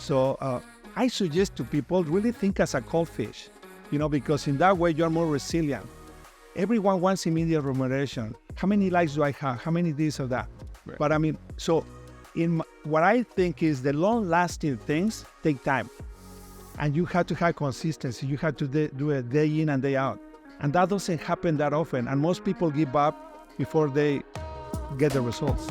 So I suggest to people really think as a cold fish, because in that way you're more resilient. Everyone wants immediate remuneration. How many likes do I have? How many this or that? Right. But what I think is the long-lasting things take time. And you have to have consistency. You have to do it day in and day out. And that doesn't happen that often. And most people give up before they get the results.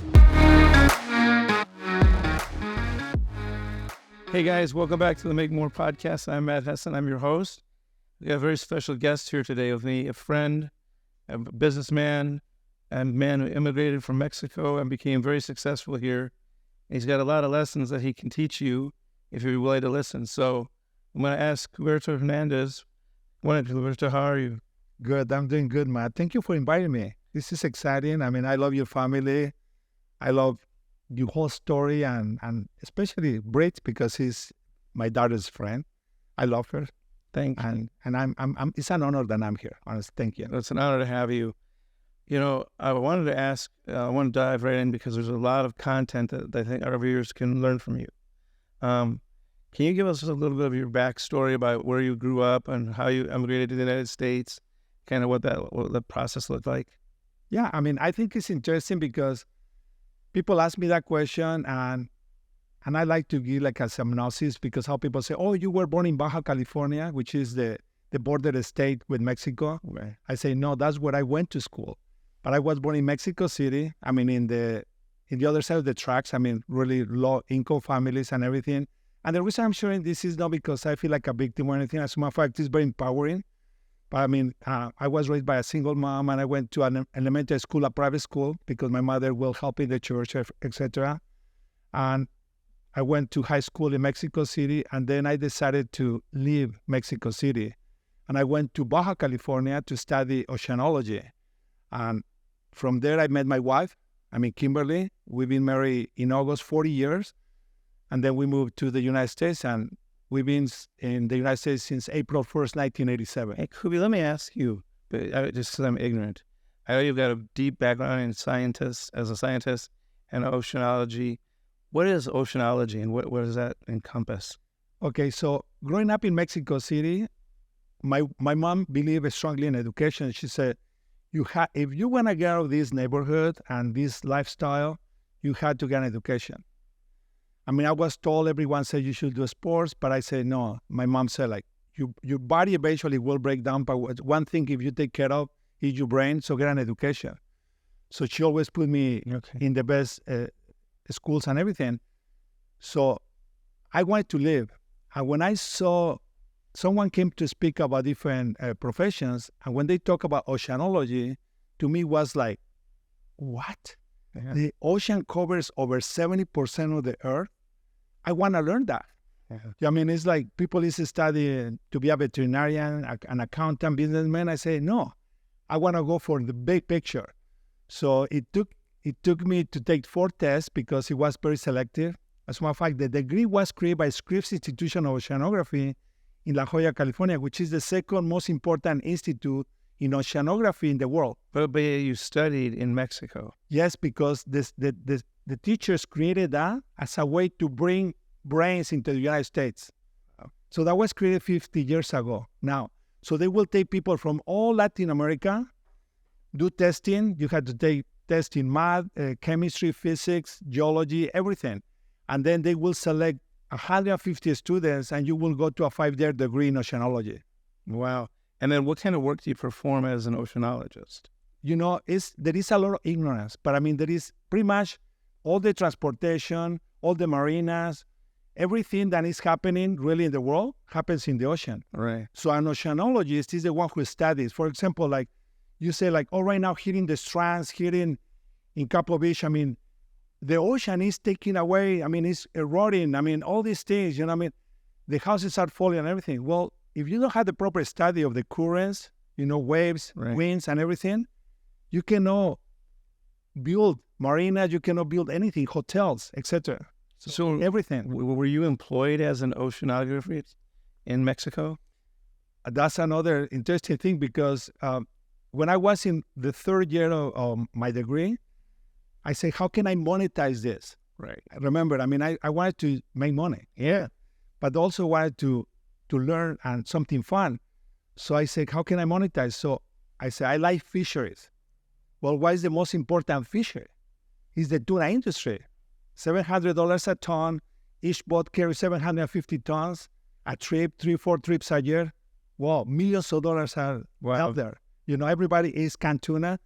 Hey guys, welcome back to the Make More Podcast. I'm Matt Heslin. I'm your host. We got a very special guest here today with me, a friend, a businessman, and a man who immigrated from Mexico and became very successful here. He's got a lot of lessons that he can teach you if you're willing to listen. So I'm going to ask Cutberto Hernandez. Cutberto, how are you? Good. I'm doing good, Matt. Thank you for inviting me. This is exciting. I love your family. I love your whole story and especially Brit because he's my daughter's friend. I love her. Thank you. And I'm it's an honor that I'm here. Honestly, thank you. It's an honor to have you. I wanted to ask, I want to dive right in because there's a lot of content that I think our viewers can learn from you. Can you give us a little bit of your backstory about where you grew up and how you immigrated to the United States, kind of what the process looked like? Yeah, I think it's interesting because people ask me that question and I like to give like a synopsis because how people say, oh, you were born in Baja California, which is the border state with Mexico. Right. I say, no, that's where I went to school. But I was born in Mexico City. In the other side of the tracks, really low income families and everything. And the reason I'm sharing this is not because I feel like a victim or anything. As a matter of fact, it's very empowering. But I was raised by a single mom and I went to an elementary school, a private school, because my mother will help in the church, etc. And I went to high school in Mexico City and then I decided to leave Mexico City. And I went to Baja California to study oceanology. And from there, I met my wife, Kimberly. We've been married in August 40 years. And then we moved to the United States and we've been in the United States since April 1st, 1987. Hey, Kubi, let me ask you, just because I'm ignorant. I know you've got a deep background as a scientist and oceanology. What is oceanology and what does that encompass? Okay, so growing up in Mexico City, my mom believed strongly in education. She said, if you want to get out of this neighborhood and this lifestyle, you had to get an education. I was told, everyone said you should do sports, but I said no. My mom said, your body eventually will break down, but one thing if you take care of is your brain, so get an education. So she always put me in the best schools and everything. So I wanted to live. And when I saw someone came to speak about different professions, and when they talk about oceanology, to me was like, what? Yeah. The ocean covers over 70% of the earth. I want to learn that. Yeah. It's like people is studying to be a veterinarian, an accountant, businessman. I say, no, I want to go for the big picture. So it took me to take 4 tests because it was very selective. As a matter of fact, the degree was created by Scripps Institution of Oceanography in La Jolla, California, which is the second most important institute in oceanography in the world. But you studied in Mexico. Yes, because the teachers created that as a way to bring brains into the United States. So that was created 50 years ago now. So they will take people from all Latin America, do testing. You had to take tests in math, chemistry, physics, geology, everything. And then they will select 150 students and you will go to a 5-year degree in oceanology. Wow. And then what kind of work do you perform as an oceanologist? There is a lot of ignorance, but there is pretty much all the transportation, all the marinas, everything that is happening really in the world happens in the ocean. Right. So an oceanologist is the one who studies. For example, like you say, right now here in the strands, here in Cabo Beach, the ocean is taking away, it's eroding, all these things, the houses are falling and everything. Well, if you don't have the proper study of the currents, waves, right, winds and everything, you cannot build marinas, you cannot build anything, hotels, etc. So everything. Were you employed as an oceanographer in Mexico? That's another interesting thing because when I was in the 3rd year of my degree, I say, how can I monetize this? Right. Remember, I wanted to make money. Yeah. but also wanted to learn and something fun. So I said, how can I monetize? So I said, I like fisheries. Well, what is the most important fishery? It's the tuna industry. $700 a ton. Each boat carries 750 tons. A trip, 3-4 trips a year. Wow, millions of dollars are out there. Everybody is canned tuna.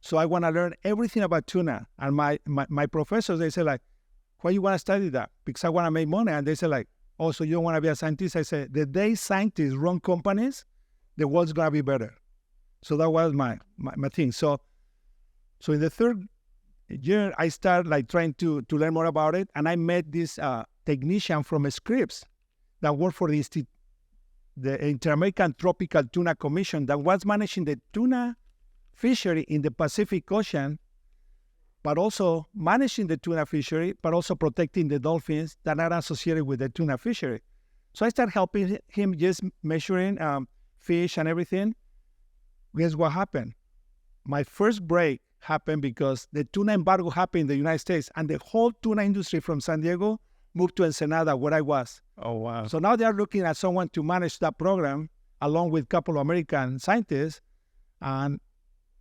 So I want to learn everything about tuna. And my professors, they say, like, why you want to study that? Because I want to make money. And they say, like, oh, so you don't want to be a scientist? I said, the day scientists run companies, the world's going to be better. So that was my thing. So in the third year, I started like trying to learn more about it. And I met this technician from Scripps that worked for the Inter-American Tropical Tuna Commission that was managing the tuna fishery in the Pacific Ocean, but also managing the tuna fishery, but also protecting the dolphins that are associated with the tuna fishery. So I started helping him just measuring fish and everything. Guess what happened? My first break happened because the tuna embargo happened in the United States, and the whole tuna industry from San Diego moved to Ensenada, where I was. Oh, wow. So now they're looking at someone to manage that program, along with a couple of American scientists. And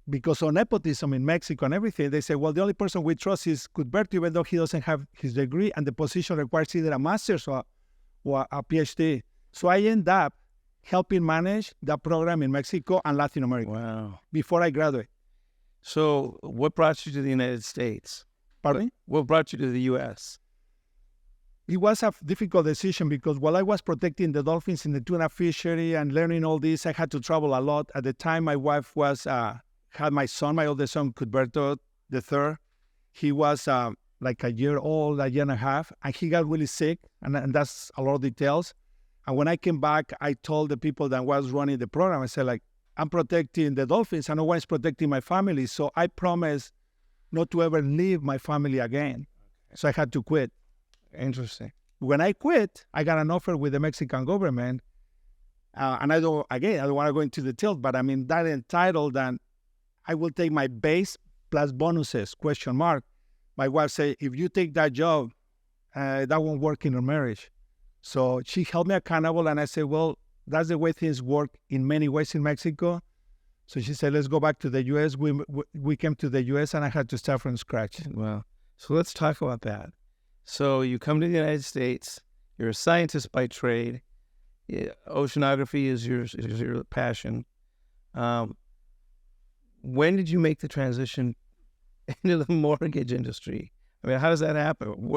because of nepotism in Mexico and everything, they say, well, the only person we trust is Cutberto, even though he doesn't have his degree, and the position requires either a master's or a PhD. So I end up helping manage that program in Mexico and Latin America. Wow. Before I graduate. So what brought you to the United States? Pardon me? What brought you to the U.S.? It was a difficult decision because while I was protecting the dolphins in the tuna fishery and learning all this, I had to travel a lot. At the time, my wife was had my son, my oldest son, Cutberto III. He was like a year old, a year and a half, and he got really sick, and that's a lot of details. And when I came back, I told the people that was running the program, I said, like, I'm protecting the dolphins, and no one is protecting my family, so I promised not to ever leave my family again. So I had to quit. Interesting. When I quit, I got an offer with the Mexican government, and I don't want to go into details, but I mean, that entitled, and I will take my base plus bonuses, ? My wife said, if you take that job, that won't work in our marriage. So she held me accountable, and I said, well, that's the way things work in many ways in Mexico. So she said, let's go back to the U.S. We came to the U.S., and I had to start from scratch. Wow. So let's talk about that. So you come to the United States, you're a scientist by trade, oceanography is your passion. When did you make the transition into the mortgage industry? I mean, how does that happen?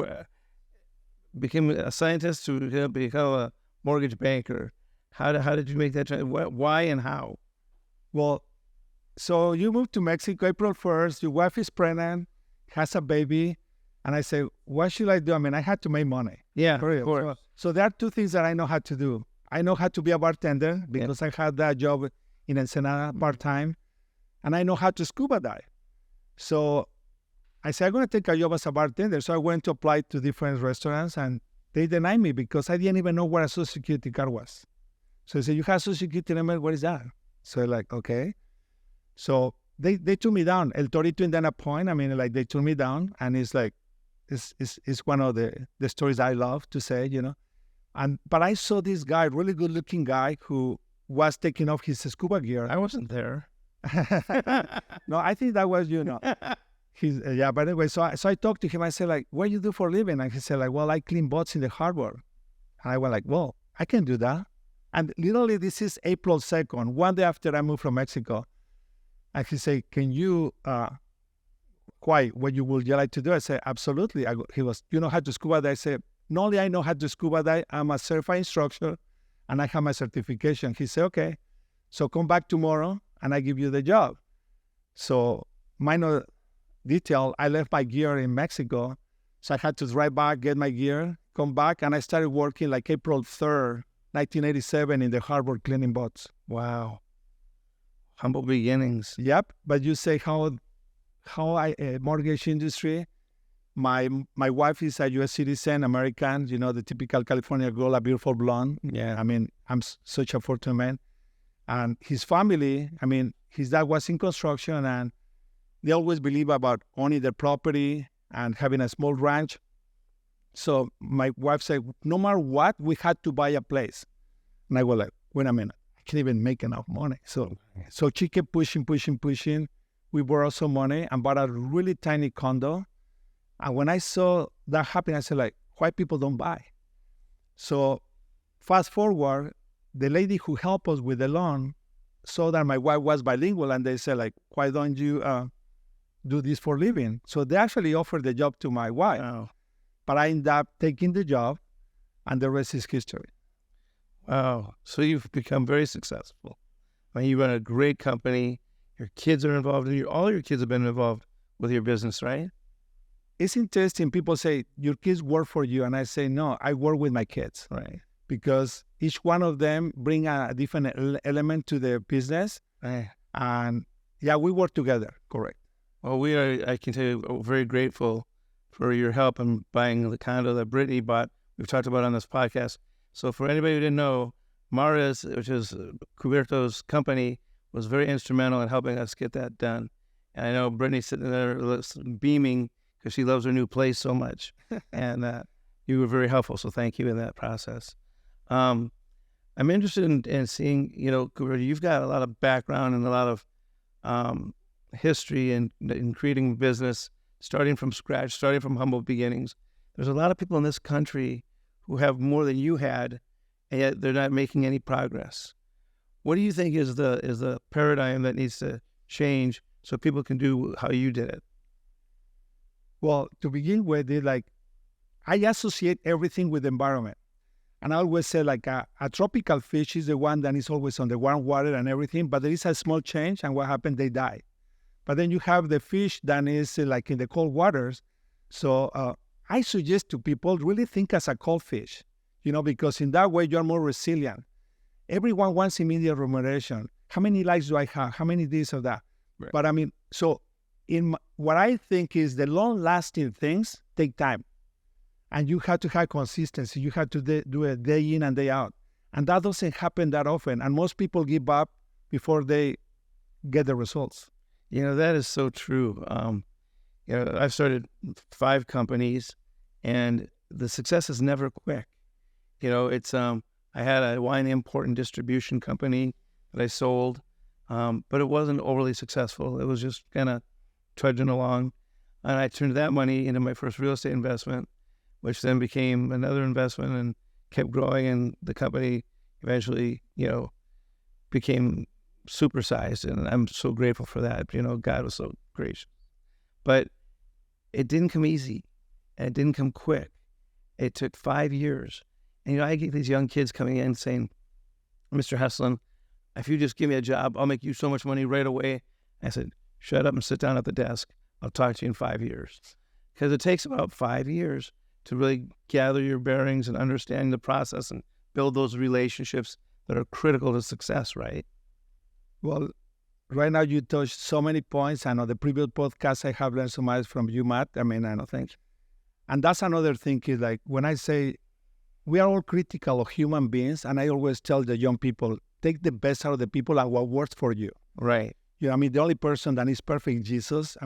Became a scientist to become a mortgage banker. How did you make that transition? Why and how? Well, so you moved to Mexico April 1st, your wife is pregnant, has a baby, and I say, what should I do? I mean, I had to make money. Yeah, of course. So there are two things that I know how to do. I know how to be a bartender because I had that job in Ensenada part-time, and I know how to scuba dive. So I said, I'm going to take a job as a bartender. So I went to apply to different restaurants, and they denied me because I didn't even know what a Social Security card was. So they said, you have Social Security number? What is that? So I'm like, okay. So they took me down. El Torito in that point, I mean, like, they took me down, and it's like, it's one of the stories I love to say, you know. But I saw this guy, really good-looking guy, who was taking off his scuba gear. I wasn't there. No, I think that was, you know. But anyway, so I talked to him. I said, like, what do you do for a living? And he said, like, well, I clean boats in the harbor. And I went like, well, I can do that. And literally, this is April 2nd, one day after I moved from Mexico. And he said, can you, what you would you like to do? I said, absolutely. He was, you know how to scuba dive? I said, not only I know how to scuba dive, I'm a certified instructor, and I have my certification. He said, okay, so come back tomorrow, and I give you the job. So minor detail, I left my gear in Mexico, so I had to drive back, get my gear, come back, and I started working like April 3rd, 1987 in the harbor cleaning boats. Wow. Humble beginnings. Yep, but you say how mortgage industry. My wife is a U.S. citizen, American, you know, the typical California girl, a beautiful blonde. Yeah. I mean, I'm such a fortunate man. And his family, I mean, his dad was in construction, and they always believe about owning their property and having a small ranch. So my wife said, no matter what, we had to buy a place. And I was like, wait a minute, I can't even make enough money. So she kept pushing. We borrowed some money and bought a really tiny condo. And when I saw that happen, I said, like, why people don't buy? So fast forward, the lady who helped us with the loan saw that my wife was bilingual, and they said, like, why don't you do this for a living? So they actually offered the job to my wife. Wow. But I ended up taking the job, and the rest is history. Wow. So you've become very successful. I mean, you run a great company. Your kids are involved. All your kids have been involved with your business, right? It's interesting. People say, your kids work for you. And I say, no, I work with my kids. Right. Because each one of them bring a different element to the business. Right. And yeah, we work together. Correct. Well, we are, I can tell you, very grateful for your help in buying the condo that Brittany bought. We've talked about on this podcast. So for anybody who didn't know, Maris, which is Cutberto's company, was very instrumental in helping us get that done. And I know Brittany's sitting there beaming because she loves her new place so much. And you were very helpful, so thank you in that process. I'm interested in seeing, Cutberto, you've got a lot of background and a lot of history in creating a business, starting from scratch, starting from humble beginnings. There's a lot of people in this country who have more than you had, and yet they're not making any progress. What do you think is the paradigm that needs to change so people can do how you did it? Well, to begin with, I associate everything with the environment. And I always say, like, a tropical fish is the one that is always on the warm water and everything, but there is a small change, and what happened? They die. But then you have the fish that is like in the cold waters. So I suggest to people really think as a cold fish, because in that way you're more resilient. Everyone wants immediate remuneration. How many likes do I have? How many this or that? Right. But I mean, so what I think is the long-lasting things take time. And you have to have consistency. You have to do it day in and day out. And that doesn't happen that often. And most people give up before they get the results. That is so true. I've started 5 companies, and the success is never quick. I had a wine import and distribution company that I sold, but it wasn't overly successful. It was just kind of trudging along. And I turned that money into my first real estate investment, which then became another investment and kept growing. And the company eventually, became supersized. And I'm so grateful for that. God was so gracious. But it didn't come easy, and it didn't come quick. It took 5 years. And, I get these young kids coming in saying, Mr. Heslin, if you just give me a job, I'll make you so much money right away. I said, shut up and sit down at the desk. I'll talk to you in 5 years. Because it takes about 5 years to really gather your bearings and understand the process and build those relationships that are critical to success, right? Well, right now you touched so many points. I know the previous podcast I have learned so much from you, Matt. I know things. And that's another thing is like when I say we are all critical of human beings, and I always tell the young people, take the best out of the people and what works for you. Right. The only person that is perfect is Jesus.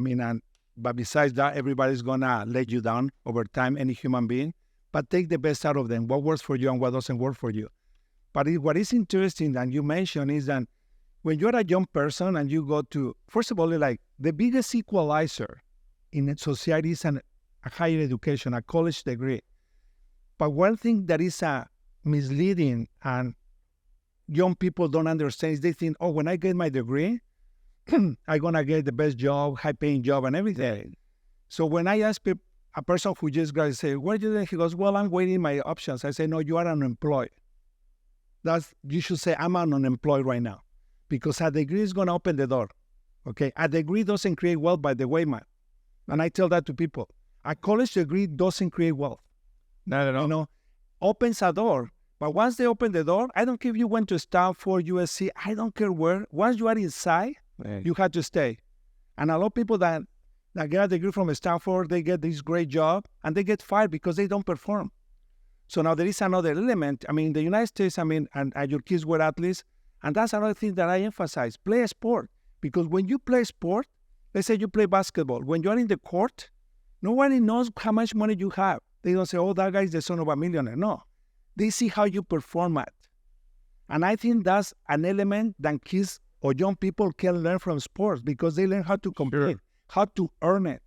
But besides that, everybody's going to let you down over time, any human being. But take the best out of them, what works for you and what doesn't work for you. But what is interesting that you mentioned is that when you're a young person and you go to, first of all, like the biggest equalizer in society is a higher education, a college degree. But one thing that is misleading and young people don't understand is they think, oh, when I get my degree, I'm going to get the best job, high-paying job and everything. So when I ask a person who just graduated, say, what are you doing? He goes, well, I'm waiting my options. I say, no, you are unemployed. You should say, I'm unemployed right now. Because a degree is going to open the door. Okay? A degree doesn't create wealth, by the way, man. And I tell that to people. A college degree doesn't create wealth. Not at all. Opens a door. But once they open the door, I don't care if you went to Stanford, USC, I don't care where. Once you are inside, you have to stay. And a lot of people that get a degree from Stanford, they get this great job, and they get fired because they don't perform. So now there is another element. In the United States, and your kids were athletes, and that's another thing that I emphasize. Play a sport. Because when you play sport, let's say you play basketball, when you're in the court, nobody knows how much money you have. They don't say, oh, that guy is the son of a millionaire. No. They see how you perform at. And I think that's an element that kids or young people can learn from sports because they learn how to compete, how to earn it.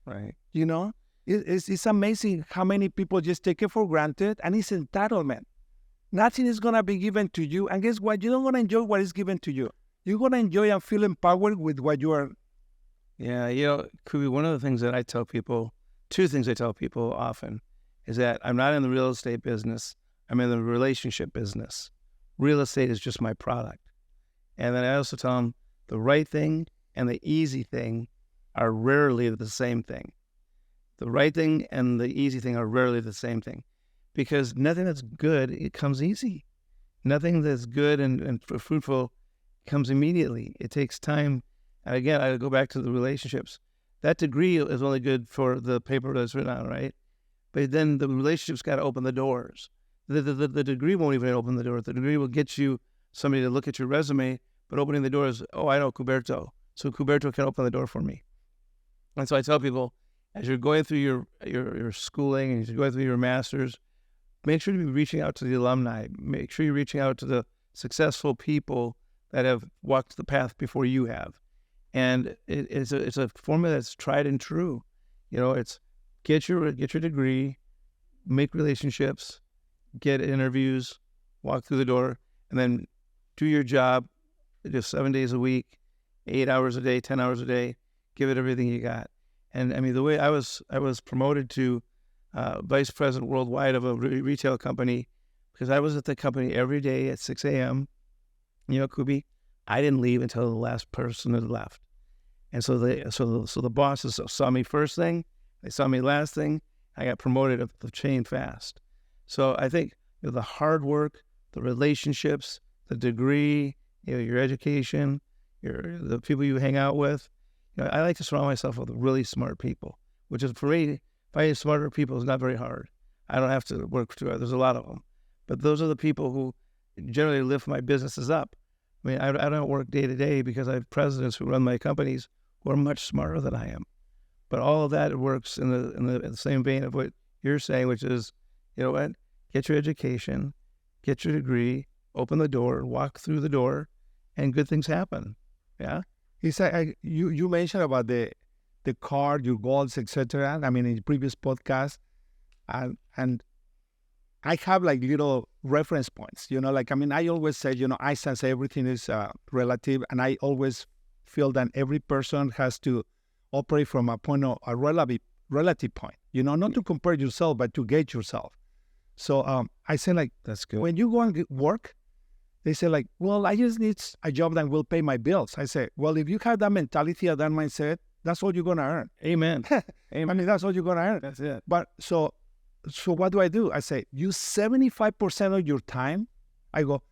Right. You know, it's amazing how many people just take it for granted, and it's entitlement. Nothing is going to be given to you. And guess what? You don't want to enjoy what is given to you. You're going to enjoy and feel empowered with what you are. Yeah, Kubi, one of the things that I tell people, two things I tell people often, is that I'm not in the real estate business. I'm in the relationship business. Real estate is just my product. And then I also tell them the right thing and the easy thing are rarely the same thing. The right thing and the easy thing are rarely the same thing, because nothing that's good, it comes easy. Nothing that's good and fruitful comes immediately. It takes time. And again, I go back to the relationships. That degree is only good for the paper that's written on, right? But then the relationship's got to open the doors. The degree won't even open the door. The degree will get you somebody to look at your resume, but opening the door is, oh, I know Cutberto. So Cutberto can open the door for me. And so I tell people, as you're going through your schooling and you're going through your master's, make sure to be reaching out to the alumni. Make sure you're reaching out to the successful people that have walked the path before you have. And it's a formula that's tried and true. It's get your degree, make relationships, get interviews, walk through the door, and then do your job just 7 days a week, 8 hours a day, 10 hours a day, give it everything you got. And I mean, the way I was promoted to vice president worldwide of a retail company, because I was at the company every day at 6 a.m. Kubi, I didn't leave until the last person had left. And so the bosses saw me first thing, they saw me last thing. I got promoted up the chain fast. So I think the hard work, the relationships, the degree, your education, the people you hang out with. I like to surround myself with really smart people, which is, for me, finding smarter people is not very hard. I don't have to work too hard. There's a lot of them. But those are the people who generally lift my businesses up. I mean, I don't work day to day because I have presidents who run my companies who are much smarter than I am. But all of that works in the same vein of what you're saying, which is, get your education, get your degree, open the door, walk through the door, and good things happen. Yeah. You mentioned about the car, your goals, etc. I mean, in the previous podcast, and I have like little reference points. I always say, Einstein said everything is relative, and I always feel that every person has to operate from a point of a relative point. Not to compare yourself, but to gauge yourself. So I say, like, that's good. When you go and work, they say, like, well, I just need a job that will pay my bills. I say, well, if you have that mentality or that mindset, that's all you're going to earn. Amen. Amen. I mean, that's all you're going to earn. That's it. But so what do? I say, use 75% of your time, I go,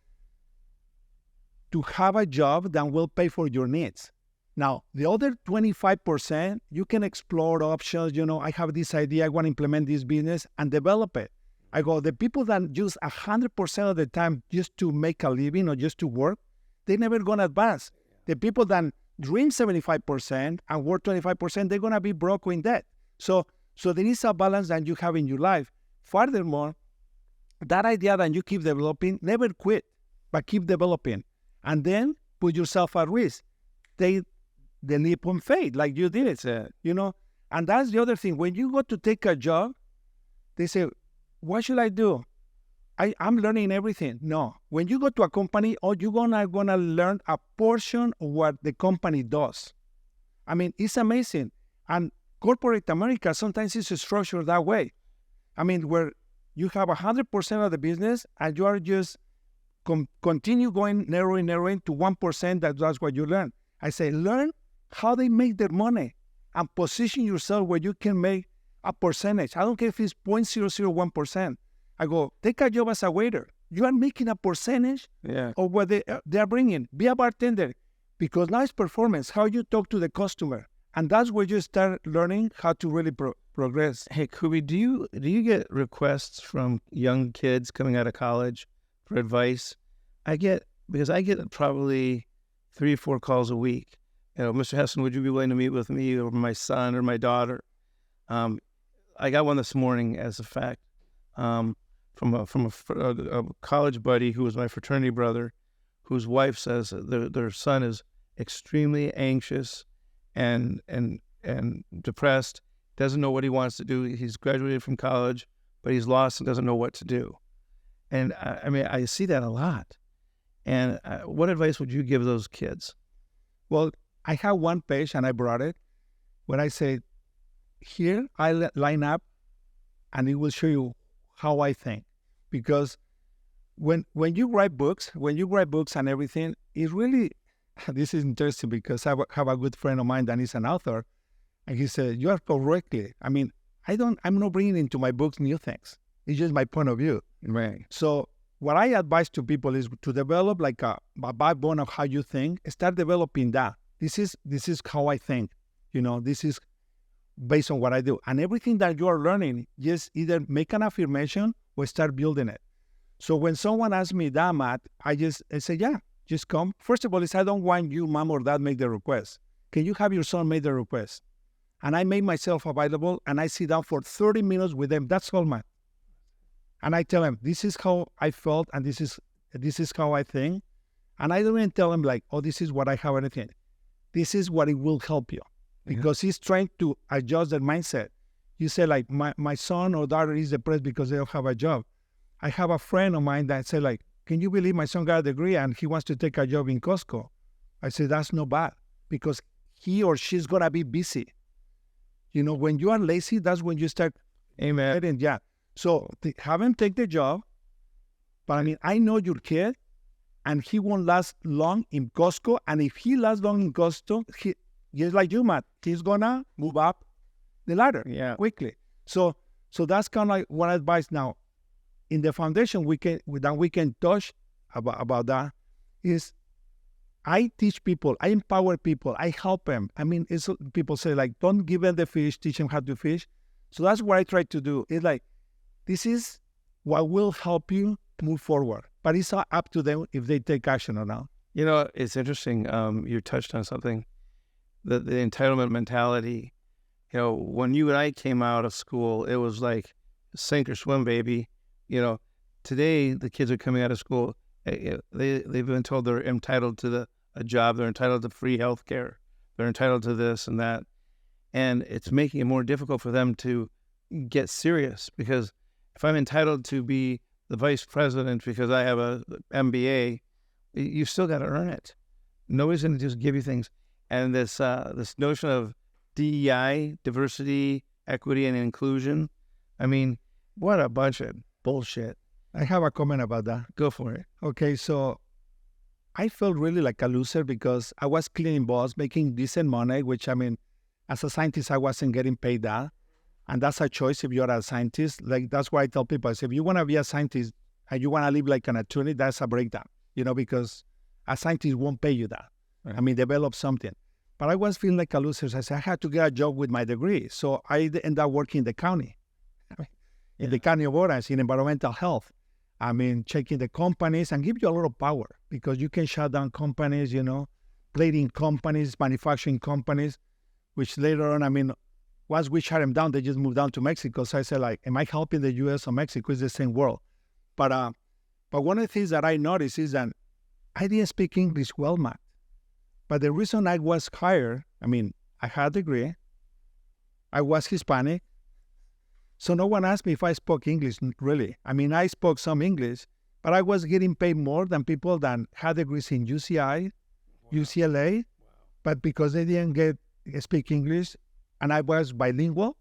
to have a job that will pay for your needs. Now, the other 25%, you can explore options. I have this idea, I want to implement this business and develop it. I go, the people that use 100% of the time just to make a living or just to work, they're never going to advance. The people that dream 75% and work 25%, they're going to be broke or in debt. So there is a balance that you have in your life. Furthermore, that idea that you keep developing, never quit, but keep developing. And then put yourself at risk. Take the leap of faith, like you did it, And that's the other thing. When you go to take a job, they say, what should I do? I'm learning everything. No. When you go to a company, you're gonna learn a portion of what the company does. I mean, it's amazing. And corporate America sometimes is structured that way. I mean, where you have 100% of the business and you are just continue going narrowing to 1%. That's what you learn. I say, learn how they make their money and position yourself where you can make a percentage. I don't care if it's 0.001%. I go, take a job as a waiter. You are making a percentage of what they are bringing. Be a bartender, because now it's performance, how you talk to the customer. And that's where you start learning how to really progress. Hey, Kubi, do you get requests from young kids coming out of college for advice? I get probably 3 or 4 calls a week. Mr. Heslin, would you be willing to meet with me or my son or my daughter? I got one this morning as a fact from a college buddy who was my fraternity brother, whose wife says their son is extremely anxious and depressed, doesn't know what he wants to do. He's graduated from college, but he's lost and doesn't know what to do. And I mean, I see that a lot. And what advice would you give those kids? Well, I have one page, and I brought it, where I say, here I line up, and it will show you how I think. Because when you write books and everything, it really, this is interesting because I have a good friend of mine that is an author, and he said, you are correctly. I mean, I'm not bringing into my books new things. It's just my point of view. Right. So what I advise to people is to develop like a backbone of how you think. Start developing that. This is how I think. This is based on what I do. And everything that you are learning, just either make an affirmation or start building it. So when someone asks me that, Matt, I say, yeah, just come. First of all, I don't want you, mom or dad, make the request. Can you have your son make the request? And I make myself available, and I sit down for 30 minutes with them. That's all, Matt. And I tell them, this is how I felt, and this is how I think. And I don't even tell them like, oh, this is what I have or anything. This is what it will help you. Because he's trying to adjust their mindset. You say like, my son or daughter is depressed because they don't have a job. I have a friend of mine that said like, can you believe my son got a degree and he wants to take a job in Costco? I said, that's not bad because he or she's going to be busy. When you are lazy, that's when you start. Amen. Yeah. So have him take the job. But I mean, I know your kid and he won't last long in Costco. And if he lasts long in Costco, just like you, Matt, he's going to move up the ladder quickly. So that's kind of like one advice now. In the foundation, we can touch about that is I teach people, I empower people, I help them. I mean, people say like, don't give them the fish, teach them how to fish. So that's what I try to do. It's like, this is what will help you move forward. But it's up to them if they take action or not. It's interesting. You touched on something, the entitlement mentality. When you and I came out of school, it was like sink or swim, baby. Today the kids are coming out of school. They've been told they're entitled to a job. They're entitled to free health care. They're entitled to this and that. And it's making it more difficult for them to get serious because if I'm entitled to be the vice president because I have a MBA, you still got to earn it. Nobody's going to just give you things. And this notion of DEI, diversity, equity, and inclusion, I mean, what a bunch of bullshit. I have a comment about that. Go for it. Okay, so I felt really like a loser because I was cleaning balls, making decent money, which I mean, as a scientist, I wasn't getting paid that. And that's a choice if you're a scientist. Like, that's why I tell people, I say, if you want to be a scientist and you want to live like an attorney, that's a breakdown, because a scientist won't pay you that. Right. I mean, develop something. But I was feeling like a loser. So I said, I had to get a job with my degree. So I ended up working in the county, in the county of Orange, in environmental health. I mean, checking the companies and give you a lot of power because you can shut down companies, plating companies, manufacturing companies, which later on, I mean, once we shut them down, they just moved down to Mexico. So I said, like, am I helping the U.S. or Mexico? It's the same world. But one of the things that I noticed is that I didn't speak English well, Matt. But the reason I was hired, I mean, I had a degree. I was Hispanic. So no one asked me if I spoke English, really. I mean, I spoke some English, but I was getting paid more than people that had degrees in UCI, UCLA, but because they didn't speak English, and I was bilingual,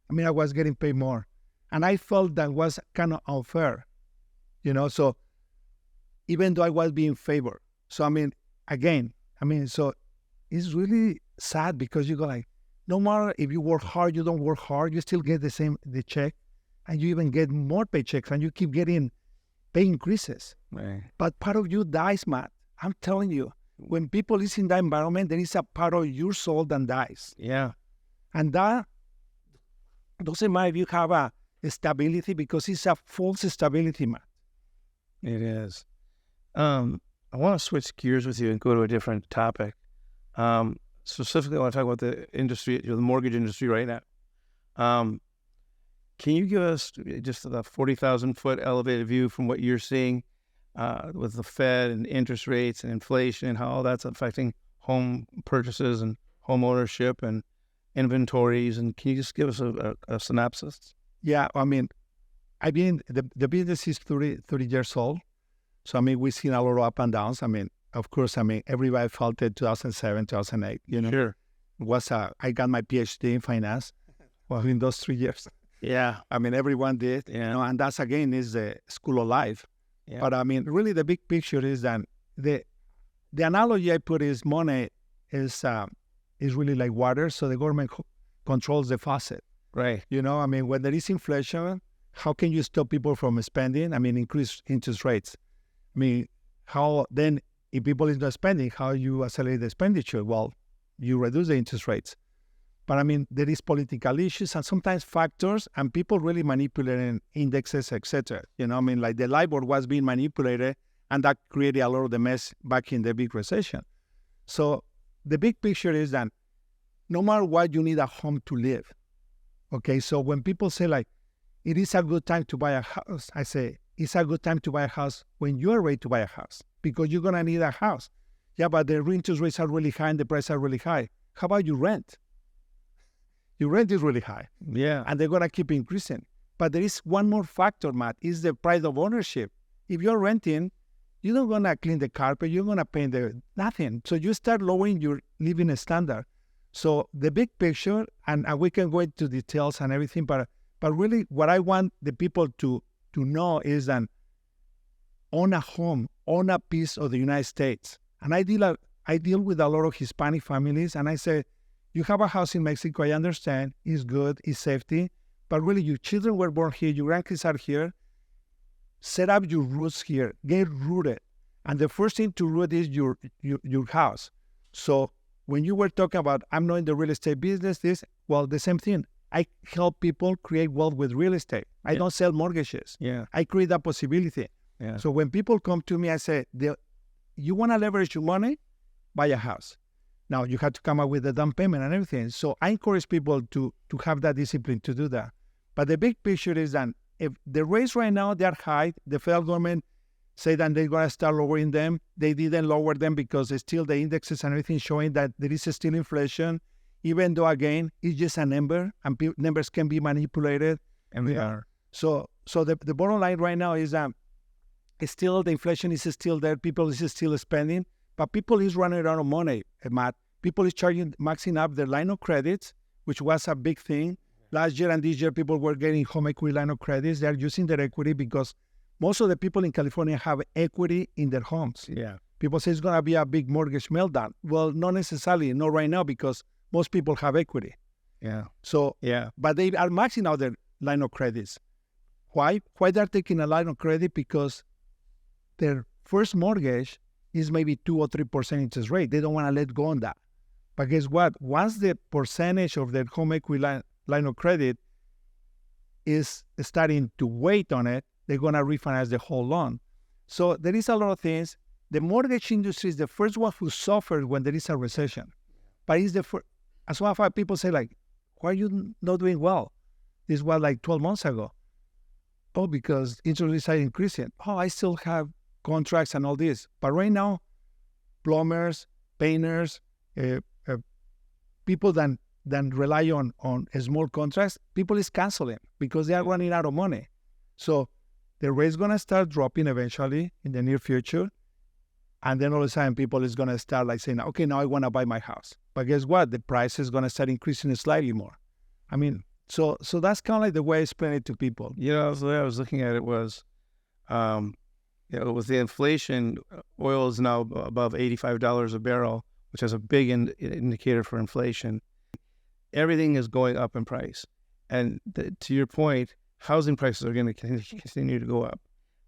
I mean, I was getting paid more. And I felt that was kind of unfair, so even though I was being favored. So, I mean, so it's really sad because you go like, no matter if you work hard, you don't work hard, you still get the check, and you even get more paychecks, and you keep getting pay increases. Right. But part of you dies, Matt. I'm telling you, when people is in that environment, there is a part of your soul that dies. Yeah. And that doesn't matter if you have a stability because it's a false stability, Matt. It is. I want to switch gears with you and go to a different topic. Specifically, I want to talk about the industry, the mortgage industry right now. Can you give us just the 40,000-foot elevated view from what you're seeing with the Fed and interest rates and inflation and how all that's affecting home purchases and home ownership and inventories? And can you just give us a synopsis? Yeah, I mean, the business is 30 years old. So, I mean, we've seen a lot of up and downs. I mean, of course, I mean, everybody felt it 2007, 2008, you know. Sure. I got my PhD in finance in those 3 years. Yeah. I mean, everyone did, Yeah. you know, and that's, again, is the school of life. Yeah. But, I mean, really the big picture is that the analogy I put is money is really like water. So the government controls the faucet. Right. You know, I mean, when there is inflation, how can you stop people from spending? I mean, increase interest rates. I mean, how then, if people is not spending, how you accelerate the expenditure? Well, you reduce the interest rates. But I mean, there is political issues and sometimes factors, and people really manipulating indexes, etc. You know, I mean, like the LIBOR was being manipulated, and that created a lot of the mess back in the big recession. So the big picture is that no matter what, you need a home to live. Okay, so when people say like, it is a good time to buy a house, I say, it's a good time to buy a house when you're ready to buy a house, because you're going to need a house. Yeah, but the interest rates are really high and the prices are really high. How about you rent? Your rent is really high. Yeah. And they're going to keep increasing. But there is one more factor, Matt, is the price of ownership. If you're renting, you're not going to clean the carpet, you're going to paint nothing. So you start lowering your living standard. So the big picture, and we can go into details and everything, but really what I want the people to know is that own a home, own a piece of the United States. And I deal with a lot of Hispanic families, and I say, you have a house in Mexico, I understand, it's good, it's safety, but really your children were born here, your grandkids are here. Set up your roots here, get rooted. And the first thing to root is your house. So when you were talking about, I'm not in the real estate business, the same thing. I help people create wealth with real estate. I don't sell mortgages. Yeah. I create that possibility. Yeah. So when people come to me, I say, you want to leverage your money? Buy a house. Now, you have to come up with a down payment and everything. So I encourage people to have that discipline to do that. But the big picture is that if the rates right now, they're high, the federal government say that they're going to start lowering them. They didn't lower them because it's still the indexes and everything showing that there is still inflation, even though, again, it's just a number, and numbers can be manipulated. And they are. So the bottom line right now is that it's still, the inflation is still there, people is still spending, but people is running out of money, Matt. People is maxing up their line of credits, which was a big thing. Last year and this year, people were getting home equity line of credits. They're using their equity because most of the people in California have equity in their homes. Yeah. People say it's going to be a big mortgage meltdown. Well, not necessarily, not right now, because most people have equity. Yeah. So, yeah. But they are maxing out their line of credits. Why? Why they're taking a line of credit? Because their first mortgage is maybe 2 or 3% interest rate. They don't want to let go on that. But guess what? Once the percentage of their home equity line of credit is starting to wait on it, they're going to refinance the whole loan. So there is a lot of things. The mortgage industry is the first one who suffered when there is a recession. But it's the first. As one of people say, like, why are you not doing well? This was like 12 months ago. Oh, because interest rates are increasing. Oh, I still have contracts and all this. But right now, plumbers, painters, people that rely on small contracts, people is canceling because they are running out of money. So the rate is going to start dropping eventually in the near future. And then all of a sudden, people is going to start like saying, okay, now I want to buy my house. But guess what? The price is going to start increasing slightly more. I mean, so that's kind of like the way I explain it to people. You know, the way I was looking at it was, with the inflation, oil is now above $85 a barrel, which is a big indicator for inflation. Everything is going up in price. And to your point, housing prices are going to continue to go up.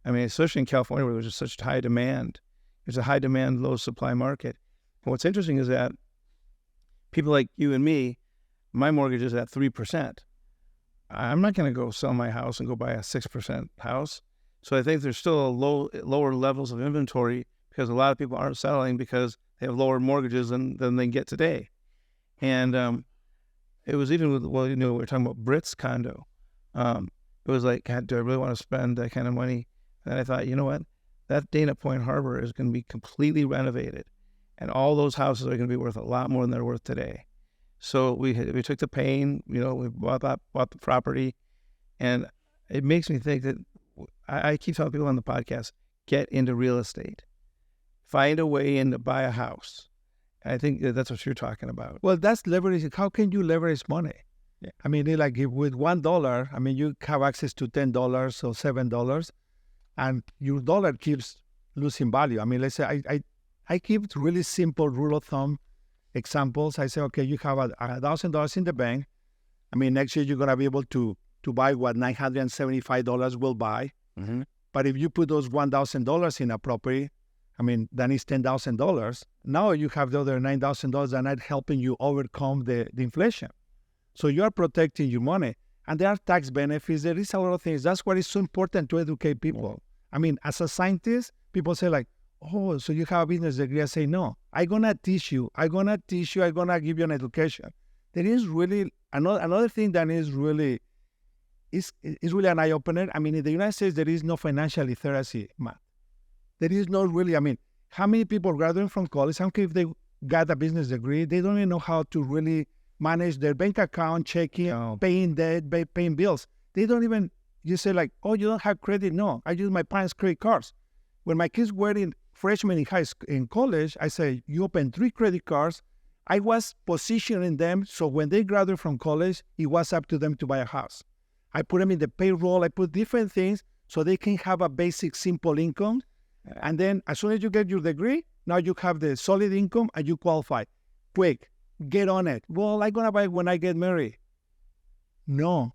I mean, especially in California, where there's just such high demand. There's a high demand, low supply market. And what's interesting is that people like you and me, my mortgage is at 3%. I'm not going to go sell my house and go buy a 6% house. So I think there's still lower levels of inventory because a lot of people aren't selling because they have lower mortgages than they get today. And it was even with, we were talking about Brit's condo. It was like, God, do I really want to spend that kind of money? And I thought, you know what? That Dana Point Harbor is going to be completely renovated, and all those houses are going to be worth a lot more than they're worth today. So we took the pain, we bought the property, and it makes me think that I keep telling people on the podcast, get into real estate, find a way in to buy a house. And I think that's what you're talking about. Well, that's leverage. How can you leverage money? Yeah. I mean, like if with $1, I mean, you have access to $10 or $7, and your dollar keeps losing value. I mean, let's say I keep really simple rule of thumb examples. I say, okay, you have $1,000 in the bank. I mean, next year you're gonna be able to buy what $975 will buy. Mm-hmm. But if you put those $1,000 in a property, I mean, then it's $10,000. Now you have the other $9,000 that are not helping you overcome the inflation. So you are protecting your money. And there are tax benefits. There is a lot of things. That's why it's so important to educate people. I mean, as a scientist, people say like, oh, so you have a business degree. I say, no, I'm going to teach you. I'm going to give you an education. There is really another thing that is really an eye-opener. I mean, in the United States, there is no financial literacy, Matt. There is no really, I mean, how many people graduating from college, how if they got a business degree, they don't even know how to really manage their bank account, checking, paying debt, paying bills. They don't even, you say like, oh, you don't have credit? No, I use my parents' credit cards. When my kids were in freshmen in college, I say, you open 3 credit cards. I was positioning them so when they graduate from college, it was up to them to buy a house. I put them in the payroll. I put different things so they can have a basic, simple income. And then as soon as you get your degree, now you have the solid income and you qualify. Quick, get on it. Well, I'm going to buy it when I get married. No,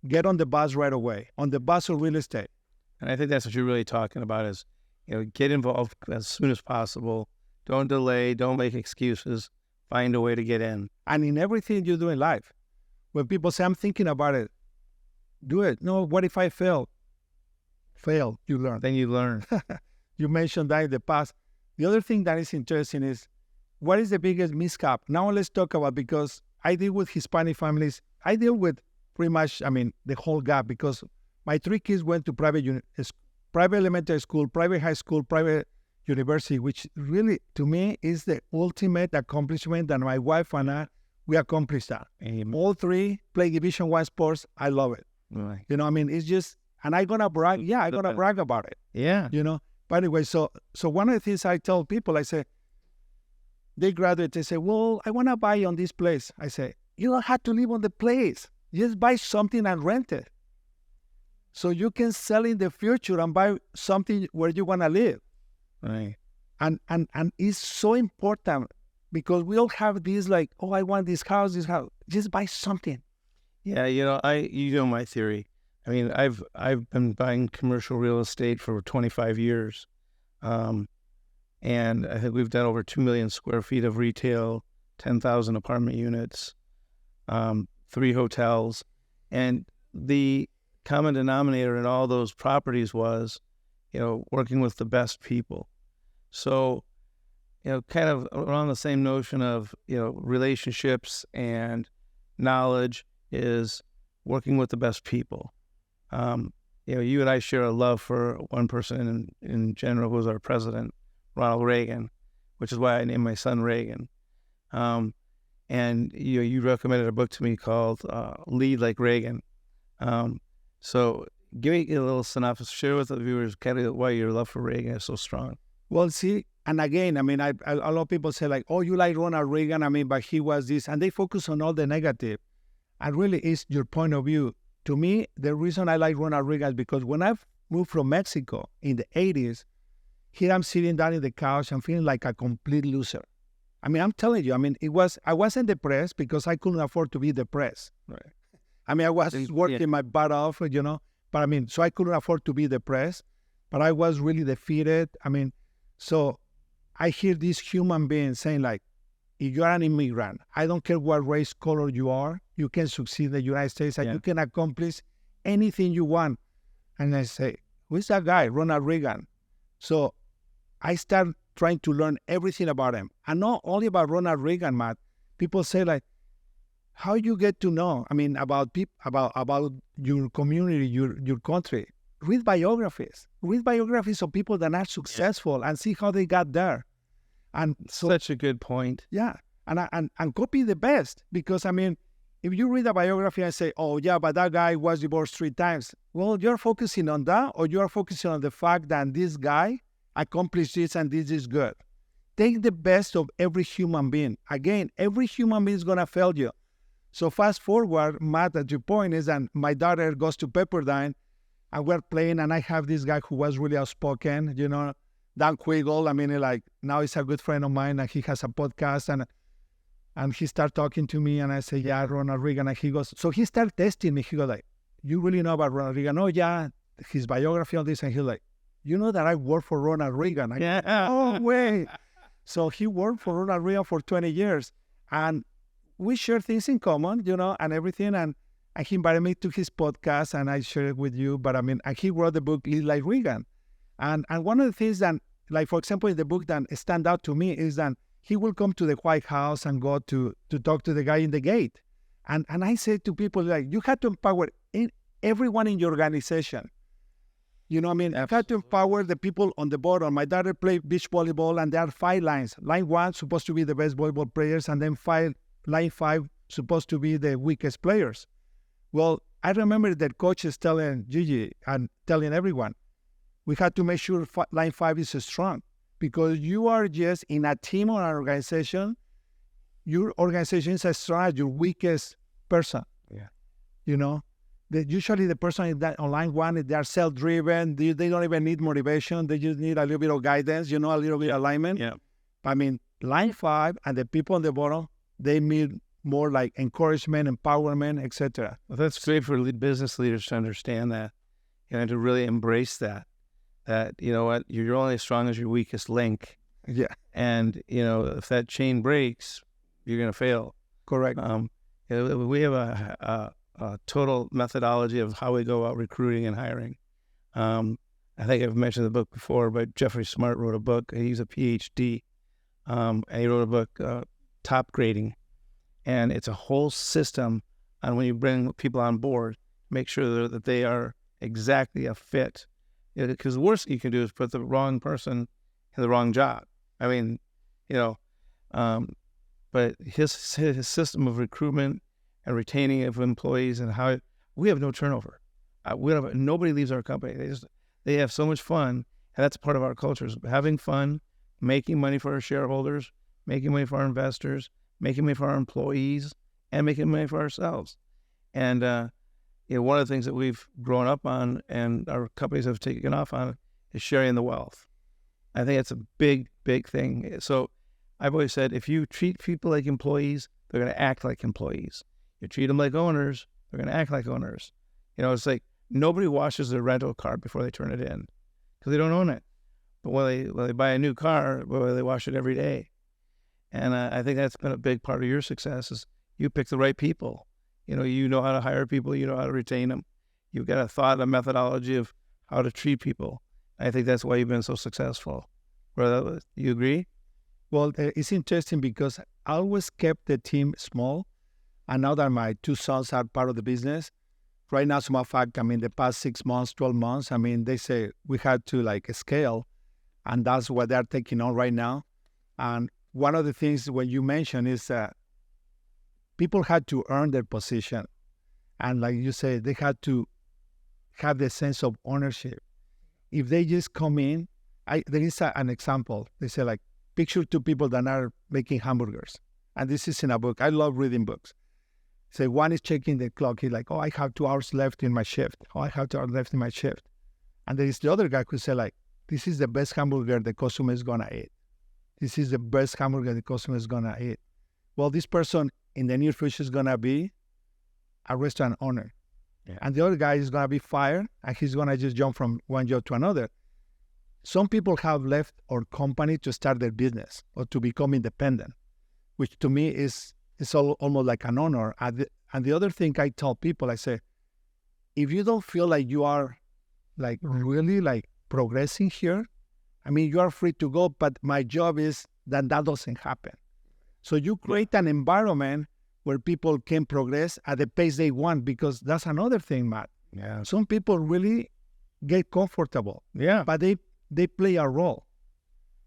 get on the bus right away, on the bus of real estate. And I think that's what you're really talking about is, get involved as soon as possible. Don't delay. Don't make excuses. Find a way to get in. And in everything you do in life, when people say, I'm thinking about it, do it. No, what if I fail? Fail, you learn. Then you learn. You mentioned that in the past. The other thing that is interesting is, what is the biggest miscap? Now let's talk about, because I deal with Hispanic families. I deal with pretty much, I mean, the whole gap, because my 3 kids went to private elementary school, private high school, private university, which really, to me, is the ultimate accomplishment that my wife and I, we accomplished that. Amen. All 3 play Division I sports. I love it. Right. I mean, it's just, and I'm going to brag. Yeah, I'm going to brag about it. Yeah. But anyway, so one of the things I tell people, I say, they graduate, they say, well, I want to buy on this place. I say, you don't have to live on the place. Just buy something and rent it. So you can sell in the future and buy something where you want to live. Right. And it's so important because we all have these like, oh, I want this house. Just buy something. Yeah, my theory. I mean, I've been buying commercial real estate for 25 years. And I think we've done over 2 million square feet of retail, 10,000 apartment units, 3 hotels. And the common denominator in all those properties was, working with the best people. So, kind of around the same notion of, relationships and knowledge is working with the best people. You and I share a love for one person in general, who was our president, Ronald Reagan, which is why I named my son Reagan. And you recommended a book to me called Lead Like Reagan. So give me a little synopsis, share with the viewers kind of why your love for Reagan is so strong. Well, see, and again, I mean, a lot of people say like, oh, you like Ronald Reagan, I mean, but he was this, and they focus on all the negative. And really, it's your point of view. To me, the reason I like Ronald Reagan is because when I moved from Mexico in the 80s, here I'm sitting down in the couch and feeling like a complete loser. I mean, I'm telling you, I mean, I wasn't depressed because I couldn't afford to be depressed. Right. I mean, I was working my butt off, but I mean, so I couldn't afford to be depressed, but I was really defeated. I mean, so I hear these human beings saying like, if you're an immigrant, I don't care what race, color you are, you can succeed in the United States and you can accomplish anything you want. And I say, who's that guy, Ronald Reagan? So I start trying to learn everything about him. And not only about Ronald Reagan, Matt. People say like, how you get to know, I mean, about people, about your community, your country. Read biographies. Read biographies of people that are successful and see how they got there. And so, Such a good point. yeah, and copy the best. Because, I mean, if you read a biography and say, oh, yeah, but that guy was divorced 3 times. Well, you're focusing on that, or you're focusing on the fact that this guy accomplished this and this is good. Take the best of every human being. Again, every human being is going to fail you. So fast forward, Matt, at your point is that my daughter goes to Pepperdine, and we're playing, and I have this guy who was really outspoken, Dan Quiggle. I mean, like, now he's a good friend of mine, and he has a podcast, and he started talking to me, and I say, yeah, Ronald Reagan, and he goes, so he started testing me. He goes like, you really know about Ronald Reagan? Oh, yeah, his biography, all this, and he's like, you know that I worked for Ronald Reagan? Yeah. Oh, wait. So he worked for Ronald Reagan for 20 years, and we share things in common, and everything, and he invited me to his podcast, and I share it with you. But I mean, and he wrote the book Lead Like Reagan, and one of the things that, like, for example, in the book that stand out to me is that he will come to the White House and go to talk to the guy in the gate, and I say to people, like, you have to empower everyone in your organization. I mean, you have to empower the people on the bottom. My daughter played beach volleyball, and there are 5 lines. Line 1 supposed to be the best volleyball players, and then line 5 supposed to be the weakest players. Well, I remember that coaches telling Gigi and telling everyone, we had to make sure line 5 is strong, because you are just in a team or an organization. Your organization is as strong as your weakest person. Yeah. Usually the person on line 1, they are self-driven. They don't even need motivation. They just need a little bit of guidance, a little bit of alignment. Yeah. I mean, line 5 and the people on the bottom, they need more like encouragement, empowerment, etc. Well, that's great for business leaders to understand that, and to really embrace that, you know what, you're only as strong as your weakest link. Yeah. And, if that chain breaks, you're going to fail. Correct. We have a total methodology of how we go about recruiting and hiring. I think I've mentioned the book before, but Jeffrey Smart wrote a book. He's a PhD, and he wrote a book, Top Grading. And it's a whole system on when you bring people on board, make sure that they are exactly a fit. Because the worst you can do is put the wrong person in the wrong job. I mean, but his system of recruitment and retaining of employees, and how we have no turnover. Nobody leaves our company. They have so much fun, and that's part of our culture, is having fun, making money for our shareholders, making money for our investors, making money for our employees, and making money for ourselves. And one of the things that we've grown up on and our companies have taken off on is sharing the wealth. I think it's a big, big thing. So I've always said, if you treat people like employees, they're going to act like employees. You treat them like owners, they're going to act like owners. It's like nobody washes their rental car before they turn it in, because they don't own it. But when they buy a new car, they wash it every day. And I think that's been a big part of your success, is you pick the right people. You know how to hire people, you know how to retain them. You've got a thought, a methodology of how to treat people. I think that's why you've been so successful. You agree? Well, it's interesting because I always kept the team small. And now that my 2 sons are part of the business, right now, as a matter of fact, I mean, the past 6 months, 12 months, I mean, they say we had to scale, and that's what they're taking on right now. And one of the things when you mentioned is that people had to earn their position. And like you say, they had to have the sense of ownership. If they just come in, there is an example. They say, picture 2 people that are making hamburgers. And this is in a book. I love reading books. Say one is checking the clock. He's like, oh, I have 2 hours left in my shift. Oh, I have 2 hours left in my shift. And there is the other guy who say, this is the best hamburger the customer is going to eat. This is the best hamburger the customer is going to eat. Well, this person in the near future is going to be a restaurant owner. Yeah. And the other guy is going to be fired, and he's going to just jump from one job to another. Some people have left our company to start their business or to become independent, which to me is almost like an honor. And the other thing I tell people, I say, if you don't feel like you are really progressing here, I mean, you are free to go, but my job is that doesn't happen. So you create an environment where people can progress at the pace they want, because that's another thing, Matt. Yeah. Some people really get comfortable, Yeah. but they play a role.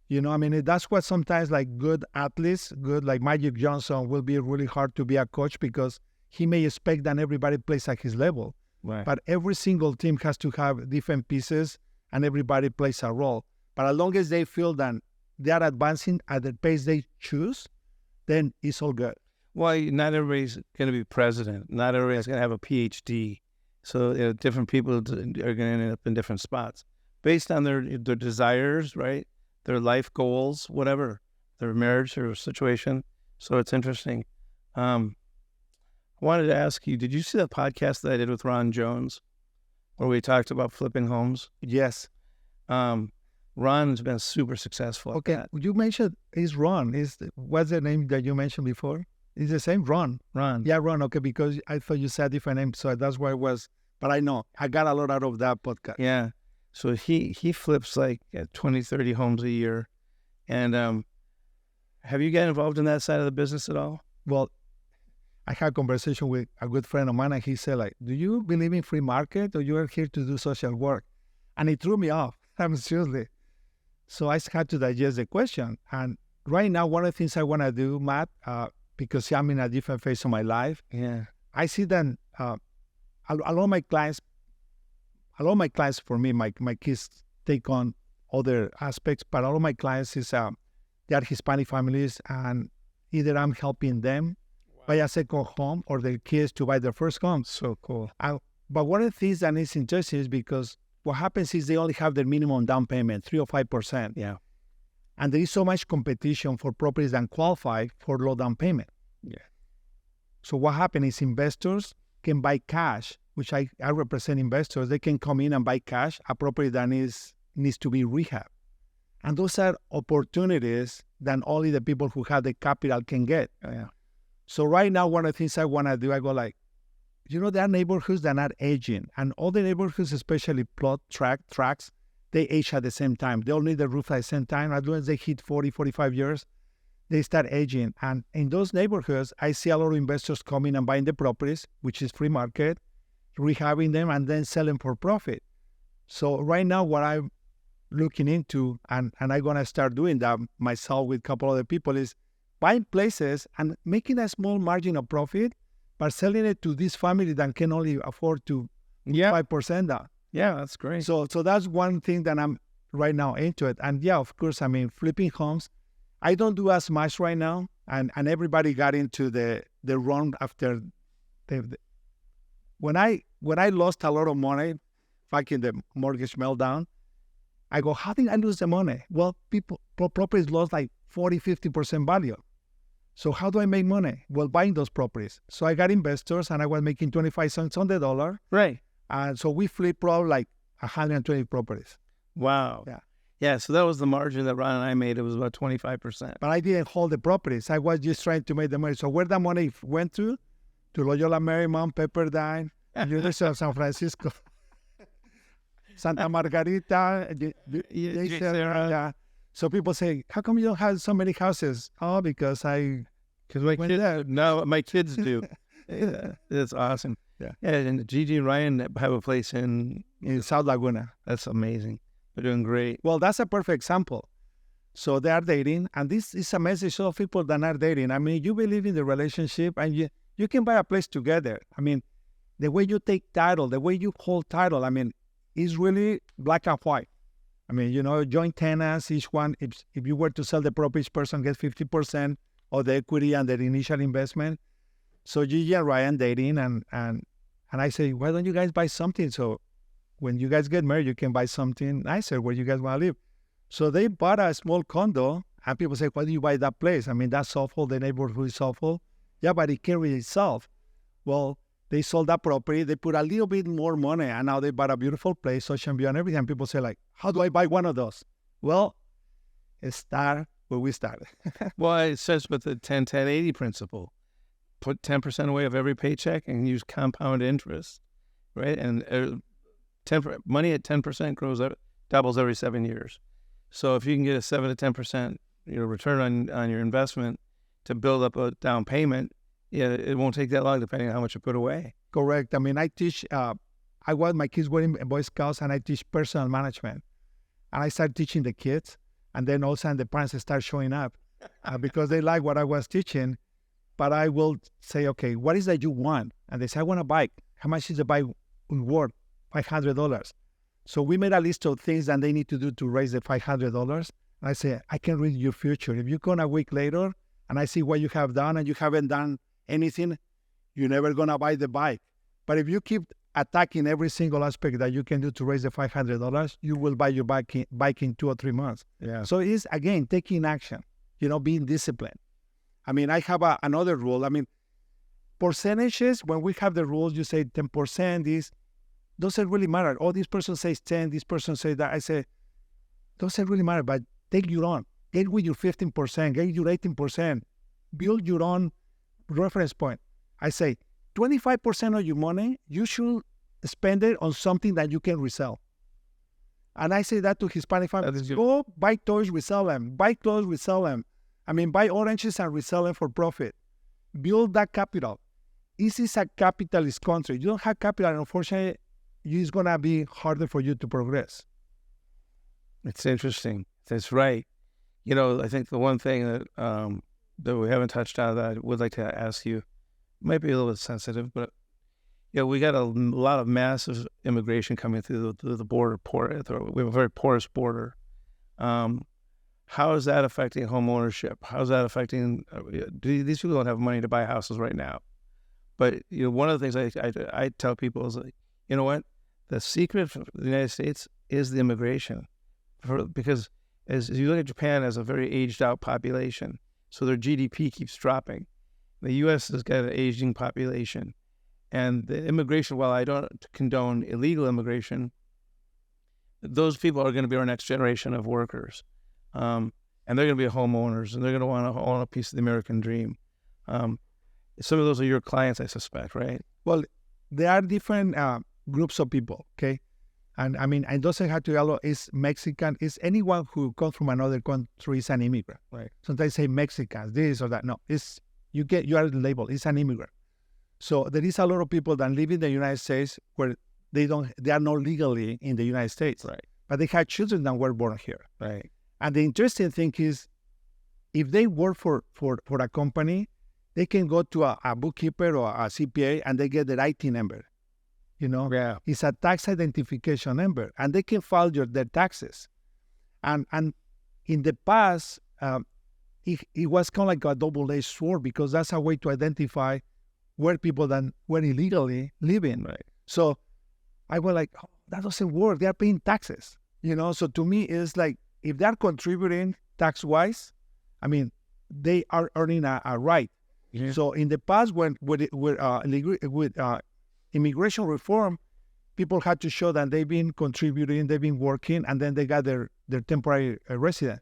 You know, I mean, that's what sometimes like good athletes, good like Magic Johnson, will be really hard to be a coach because he may expect that everybody plays at his level. Right. But every single team has to have different pieces and everybody plays a role. But as long as they feel that they are advancing at the pace they choose, then it's all good. Well, not everybody's going to be president. Not everybody's going to have a PhD. So different people are going to end up in different spots based on their desires, right? Their life goals, whatever, their marriage or situation. So it's interesting. I wanted to ask you, did you see the podcast that I did with Ron Jones where we talked about flipping homes? Yes. Ron's been super successful. Okay, you mentioned is Ron. What's the name that you mentioned before? It's the same Ron. Ron. Yeah, Ron. Okay, because I thought you said different name, so that's why it was. But I know I got a lot out of that podcast. Yeah. So he flips like 20, 30 homes a year. And have you got involved in that side of the business at all? Well, I had a conversation with a good friend of mine, and he said, like, do you believe in free market or you are here to do social work? And it threw me off. I'm seriously. So I had to digest the question. And right now, one of the things I want to do, Matt, because I'm in a different phase of my life, I see that a lot of my clients for me, my kids take on other aspects, but all of my clients is they are Hispanic families, and either I'm helping them buy a second home or their kids to buy their first home. So cool. But one of the things that is interesting is because what happens is they only have their minimum down payment, 3 or 5%. Yeah. And there is so much competition for properties that qualify for low down payment. Yeah. So what happens is investors can buy cash, which I represent investors. They can come in and buy cash, a property that needs to be rehabbed. And those are opportunities that only the people who have the capital can get. Yeah. So right now, one of the things I want to do, I go like, there are neighborhoods that are aging. And all the neighborhoods, especially plot tracks, they age at the same time. They all need the roof at the same time. As soon as they hit 40, 45 years, they start aging. And in those neighborhoods, I see a lot of investors coming and buying the properties, which is free market, rehabbing them, and then selling for profit. So right now, what I'm looking into, and I'm going to start doing that myself with a couple other people, is buying places and making a small margin of profit, but selling it to this family that can only afford to 5% down. Yeah, that's great. So that's one thing that I'm right now into it. And yeah, of course, I mean, flipping homes, I don't do as much right now. And everybody got into the run after when I lost a lot of money back in the mortgage meltdown, I go, how did I lose the money? Well, properties lost like 40, 50% value. So how do I make money? Well, buying those properties. So I got investors and I was making 25 cents on the dollar. Right. And so we flipped probably like 120 properties. Wow. Yeah. Yeah, so that was the margin that Ron and I made. It was about 25%. But I didn't hold the properties. I was just trying to make the money. So where the money went to Loyola Marymount, Pepperdine, University of San Francisco, Santa Margarita, yeah. So people say, how come you don't have so many houses? Oh, because my kids do. Yeah, that's awesome. Yeah. And Gigi and Ryan have a place in South Laguna. That's amazing. They're doing great. Well, that's a perfect example. So they are dating, and this is a message of people that are dating. I mean, you believe in the relationship, and you can buy a place together. I mean, the way you take title, the way you hold title, I mean, is really black and white. I mean, joint tenants, each one, if you were to sell the property, each person gets 50% of the equity and the initial investment. So Gigi and Ryan dating, and I say, why don't you guys buy something? So when you guys get married, you can buy something nicer where you guys want to live. So they bought a small condo, and people say, why do you buy that place? I mean, that's awful. The neighborhood is awful. Yeah, but it carries itself. Well, they sold that property. They put a little bit more money, and now they bought a beautiful place, ocean view and everything. And people say, like, how do I buy one of those? Well, start where we started. Well, it says with the 10-10-80 principle, put 10% away of every paycheck and use compound interest, right? And money at 10% doubles every 7 years. So if you can get a 7 to 10% return on your investment to build up a down payment, Yeah, it won't take that long depending on how much you put away. Correct. I mean, I teach, my kids were in Boy Scouts and I teach personal management. And I started teaching the kids. And then all of a sudden the parents start showing up because they like what I was teaching. But I will say, okay, what is that you want? And they say, I want a bike. How much is the bike worth? $500. So we made a list of things that they need to do to raise the $500. And I say, I can read your future. If you come a week later and I see what you have done and you haven't done anything, you're never going to buy the bike. But if you keep attacking every single aspect that you can do to raise the $500, you will buy your bike in 2 or 3 months. Yeah. So it's, again, taking action, being disciplined. I mean, I have another rule. I mean, percentages, when we have the rules, you say 10%, this doesn't really matter. Oh, this person says 10, this person says that. I say, doesn't really matter, but take your own. Get with your 15%, get your 18%. Build your own reference point. I say, 25% of your money, you should spend it on something that you can resell. And I say that to Hispanic families. Go buy toys, resell them. Buy clothes, resell them. I mean, buy oranges and resell them for profit. Build that capital. This is a capitalist country. You don't have capital, and unfortunately, it's going to be harder for you to progress. It's interesting. That's right. I think the one thing that that we haven't touched on that I would like to ask you, might be a little bit sensitive, but we got a lot of massive immigration coming through the border. We have a very porous border. How is that affecting home ownership? How is that affecting? These people don't have money to buy houses right now. But one of the things I tell people is, you know what? The secret for the United States is the immigration, because as you look at Japan as a very aged out population, so their GDP keeps dropping. The U.S. has got an aging population, and the immigration, while I don't condone illegal immigration, those people are going to be our next generation of workers. And they're going to be homeowners, and they're going to want to own a piece of the American dream. Some of those are your clients, I suspect, right? Well, there are different groups of people, okay? And I mean, it doesn't have to be, it's Mexican, it's anyone who comes from another country is an immigrant. Right. Sometimes say Mexicans, this or that. No, you are labeled, it's an immigrant. So there is a lot of people that live in the United States where they are not legally in the United States. Right. But they have children that were born here. Right. And the interesting thing is, if they work for a company, they can go to a bookkeeper or a CPA and they get their IT number. Yeah. It's a tax identification number, and they can file their taxes. And in the past, it was kind of like a double-edged sword, because that's a way to identify where people that were illegally living. Right. So I was like, oh, that doesn't work. They are paying taxes. So to me, it's like, if they are contributing tax-wise, I mean, they are earning a right. Yeah. So in the past, with immigration reform, people had to show that they've been contributing, they've been working, and then they got their temporary resident.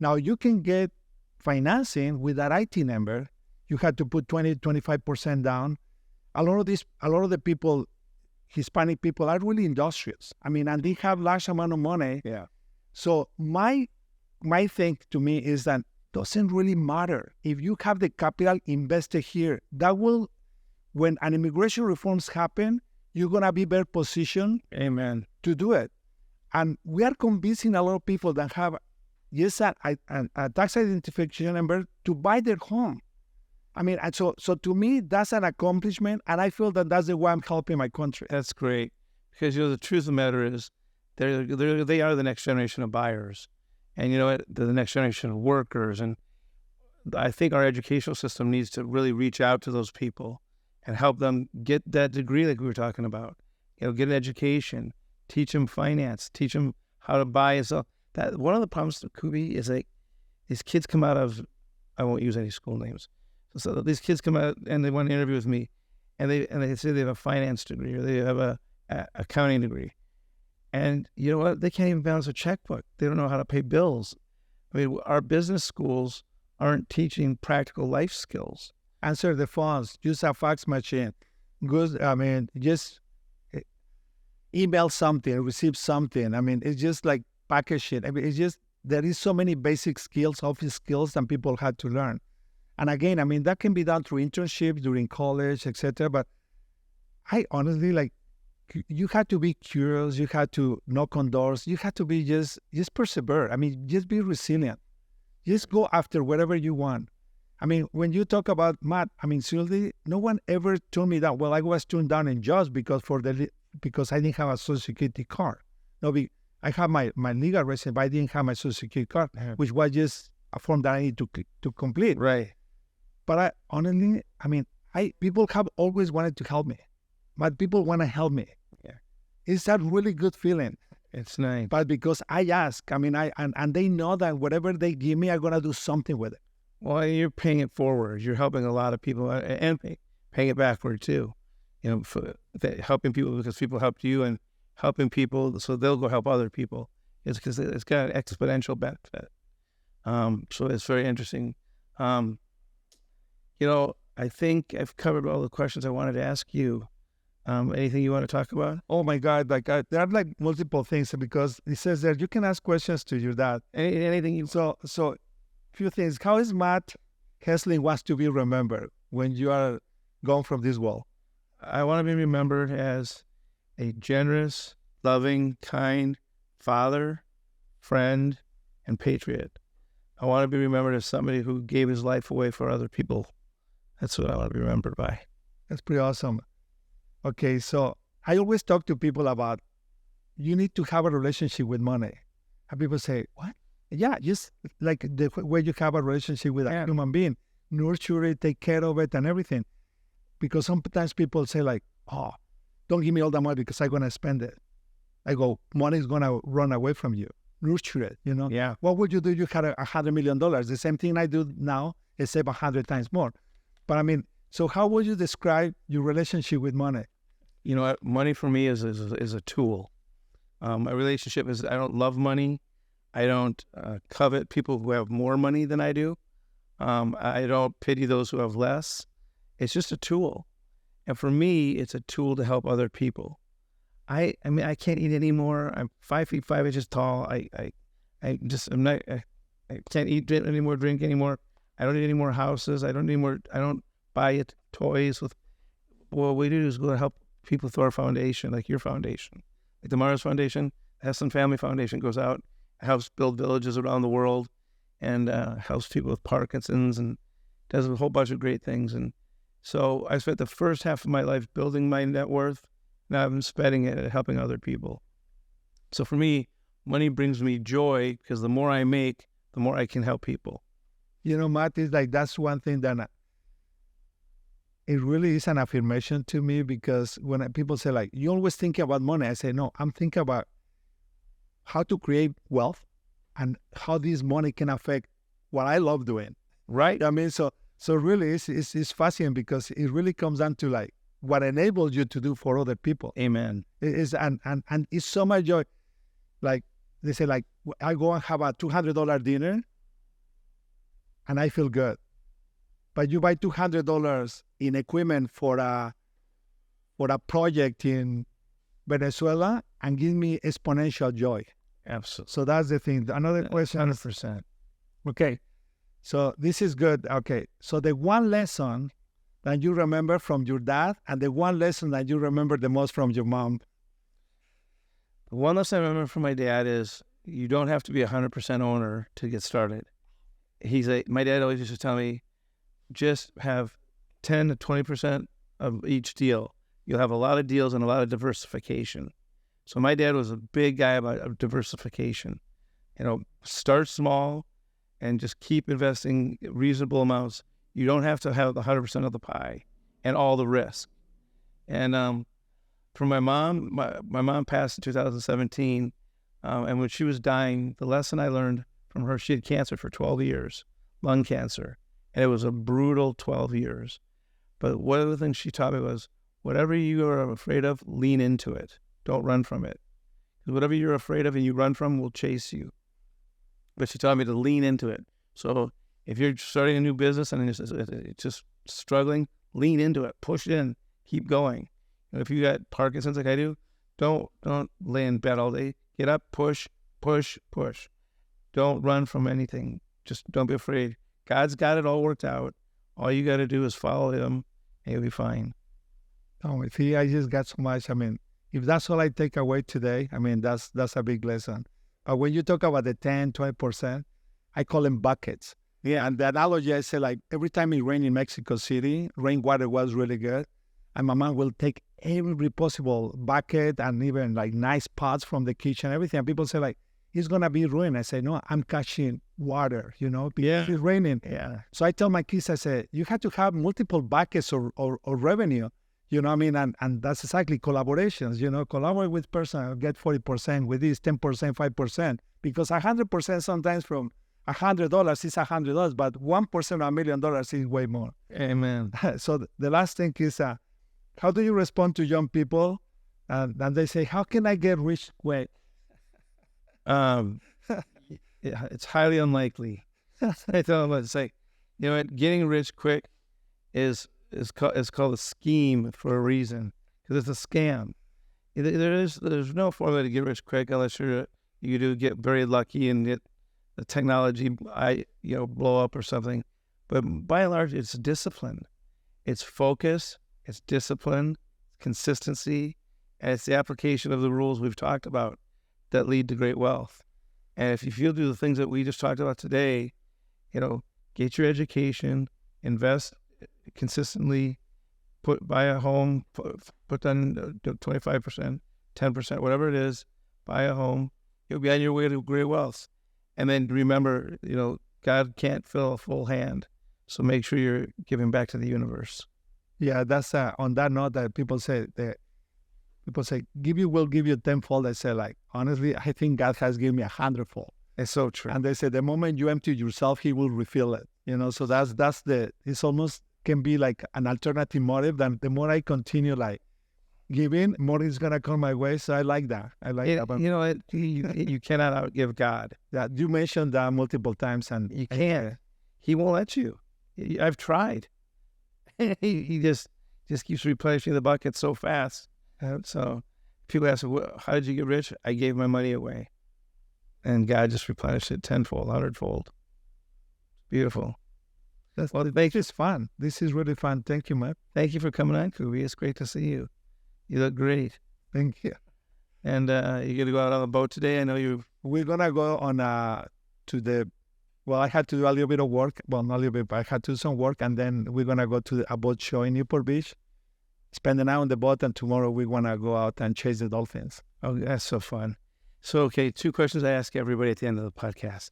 Now you can get financing with that IT number. You had to put 20-25% down. A lot of the people, Hispanic people, are really industrious. I mean, and they have large amount of money. Yeah. So my thing to me is that doesn't really matter. If you have the capital invested here, that will, when an immigration reforms happen, you're going to be better positioned. Amen. To do it. And we are convincing a lot of people that have just a tax identification number to buy their home. I mean, and so to me, that's an accomplishment, and I feel that that's the way I'm helping my country. That's great, because the truth of the matter is, they are the next generation of buyers, and they're the next generation of workers. And I think our educational system needs to really reach out to those people and help them get that degree like we were talking about. Get an education, teach them finance, teach them how to buy and sell. That one of the problems with Kubi is like these kids come out of, I won't use any school names. So these kids come out and they want to interview with me, and they say they have a finance degree or they have a accounting degree, and you know what? They can't even balance a checkbook. They don't know how to pay bills. I mean, our business schools aren't teaching practical life skills. Answer the phones, use a fax machine. Good. I mean, just email something, receive something. I mean, it's just like package it. I mean, it's just, there is so many basic skills, office skills that people had to learn. And again, I mean, that can be done through internships during college, etc. But I honestly you had to be curious. You had to knock on doors. You had to be just persevere. I mean, just be resilient. Just go after whatever you want. I mean, when you talk about Matt, I mean, seriously, no one ever turned me down. Well, I was turned down in jobs because I didn't have a Social Security card. No, I have my legal residence, but I didn't have my Social Security card, which was just a form that I need to complete. Right. But honestly, I mean, people have always wanted to help me, but people want to help me. Yeah. It's that really good feeling. It's nice. But because I ask, I mean, and they know that whatever they give me, I'm going to do something with it. Well, you're paying it forward. You're helping a lot of people and paying it backward too. Helping people because people helped you and helping people so they'll go help other people. It's because it's got an exponential benefit. So it's very interesting. I think I've covered all the questions I wanted to ask you. Anything you want to talk about? Oh my God! There are multiple things because it says that you can ask questions to your dad. Anything you... So few things. How is Matt Heslin wants to be remembered when you are gone from this world? I want to be remembered as a generous, loving, kind father, friend, and patriot. I want to be remembered as somebody who gave his life away for other people. That's what I want to be remembered by. That's pretty awesome. Okay, so I always talk to people about you need to have a relationship with money. And people say, what? Yeah, just like the way you have a relationship with a human being. Nurture it, take care of it and everything. Because sometimes people say oh, don't give me all the money because I'm going to spend it. I go, money is going to run away from you. Nurture it, Yeah. What would you do if you had $100 million? The same thing I do now, except 100 times more. But I mean, so how would you describe your relationship with money? You know what? Money for me is a tool. My relationship is, I don't love money. I don't covet people who have more money than I do. I don't pity those who have less. It's just a tool. And for me, it's a tool to help other people. I mean, I can't eat anymore. I'm 5 feet 5 inches tall. I can't eat anymore, drink anymore. I don't need any more houses. I don't buy toys with. What we do is go to help people through our foundation, like your foundation, like the Mars Foundation, Heslin Family Foundation goes out, helps build villages around the world, and helps people with Parkinson's and does a whole bunch of great things. And so I spent the first half of my life building my net worth. Now I'm spending it at helping other people. So for me, money brings me joy because the more I make, the more I can help people. Matt, is that's one thing that it really is an affirmation to me because when people say you always think about money, I say, no, I'm thinking about how to create wealth and how this money can affect what I love doing. Right. I mean, so really it's fascinating because it really comes down to what enables you to do for other people. Amen. It is, and it's so much joy. They say I go and have a $200 dinner and I feel good. But you buy $200 in equipment for a project in Venezuela and give me exponential joy. Absolutely. So that's the thing. Another question. 100%. Okay. So this is good. Okay. So the one lesson that you remember from your dad and the one lesson that you remember the most from your mom. The one lesson I remember from my dad is you don't have to be 100% owner to get started. My dad always used to tell me, just have 10 to 20% of each deal. You'll have a lot of deals and a lot of diversification. So my dad was a big guy about diversification. Start small and just keep investing reasonable amounts. You don't have to have the 100% of the pie and all the risk. And for my mom, my mom passed in 2017. And when she was dying, the lesson I learned from her, she had cancer for 12 years, lung cancer. And it was a brutal 12 years. But one of the things she taught me was, whatever you are afraid of, lean into it. Don't run from it. Because whatever you're afraid of and you run from will chase you. But she taught me to lean into it. So if you're starting a new business and it's just struggling, lean into it. Push it in. Keep going. And if you got Parkinson's like I do, don't lay in bed all day. Get up, push, push, push. Don't run from anything. Just don't be afraid. God's got it all worked out. All you got to do is follow him, and you'll be fine. Oh, see, I just got so much. I mean, if that's all I take away today, I mean, that's a big lesson. But when you talk about the 10, 20%, I call them buckets. Yeah. And the analogy I say, like, every time it rained in Mexico City, rainwater was really good. And my mom will take every possible bucket and even like nice pots from the kitchen, everything. And people say, like, it's going to be ruined. I say, no, I'm catching water, because it's raining. Yeah. So I tell my kids, I say, you have to have multiple buckets or revenue, you know what I mean? And that's exactly collaborations, collaborate with person, get 40%, with this 10%, 5%, because 100% sometimes from $100 is $100, but 1% of $1 million is way more. Amen. So the last thing is, how do you respond to young people? And they say, how can I get rich quick? It's highly unlikely. I tell them, it's like, you know what, getting rich quick is called a scheme for a reason, because it's a scam. There's no formula to get rich quick unless you do get very lucky and get the technology blow up or something. But by and large, it's discipline, it's focus, it's discipline, consistency, and it's the application of the rules we've talked about that lead to great wealth. And if you do the things that we just talked about today, get your education, invest consistently, buy a home, put down 25%, 10%, whatever it is, buy a home, you'll be on your way to great wealth. And then remember, God can't fill a full hand. So make sure you're giving back to the universe. Yeah, that's on that note that people say, will give you tenfold. I say, like, honestly, I think God has given me 100-fold. It's so true. And they say the moment you empty yourself, He will refill it. So it's almost can be like an alternative motive. Then the more I continue like giving, more is gonna come my way. So I like that. That. You cannot outgive God. Yeah, you mentioned that multiple times, and you can't. He won't let you. I've tried. He just keeps replenishing the bucket so fast. So people ask, how did you get rich? I gave my money away. And God just replenished it tenfold, 100-fold. Beautiful. This is fun. This is really fun. Thank you, Matt. Thank you for coming on, Kubi. It's great to see you. You look great. Thank you. And you're going to go out on the boat today? I know you... We're going to go on I had to do a little bit of work. Well, not a little bit, but I had to do some work. And then we're going to go to a boat show in Newport Beach, spend the night on the boat, and tomorrow we want to go out and chase the dolphins. Oh, that's so fun. So, okay, 2 questions I ask everybody at the end of the podcast.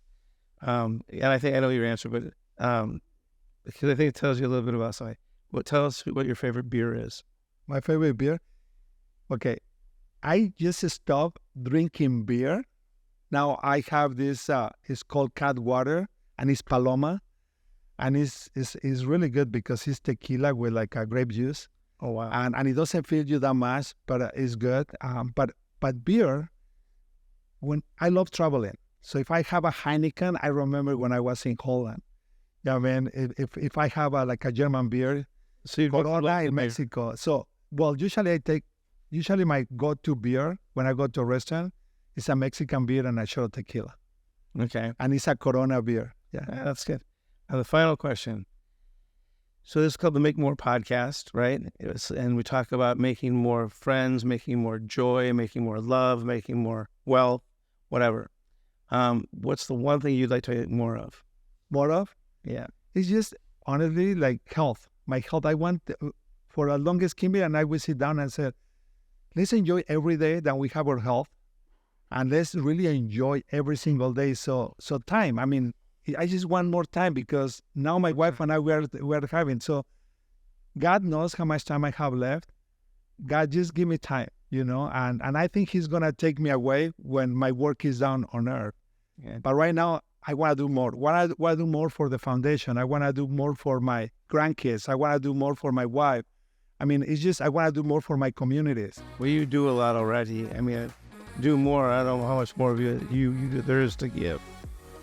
And I think I know your answer, but because I think it tells you a little bit about something. Tell us what your favorite beer is. My favorite beer? Okay, I just stopped drinking beer. Now I have this, it's called cat water, and it's Paloma. And it's really good because it's tequila with like a grape juice. Oh, wow. And it doesn't fill you that much, but it's good. But beer, when I love traveling. So if I have a Heineken, I remember when I was in Holland. Yeah, I mean, if I have a German beer, so you Corona in Mexico. So, well, usually my go-to beer when I go to a restaurant is a Mexican beer and a shot of tequila. Okay. And it's a Corona beer. Yeah, that's good. And the final question. So this is called the Make More Podcast, right? And we talk about making more friends, making more joy, making more love, making more wealth, whatever. What's the one thing you'd like to get more of? More of? Yeah. It's just, honestly, like health. My health, I want, for the longest, Kimby and I will sit down and say, let's enjoy every day that we have our health. And let's really enjoy every single day. So time, I mean, I just want more time because now my wife and I, we're having, so God knows how much time I have left. God, just give me time, and I think He's going to take me away when my work is done on earth. Yeah. But right now, I want to do more. I want to do more for the foundation. I want to do more for my grandkids. I want to do more for my wife. I mean, it's just, I want to do more for my communities. Well, you do a lot already. I mean, do more. I don't know how much more of you there is to give.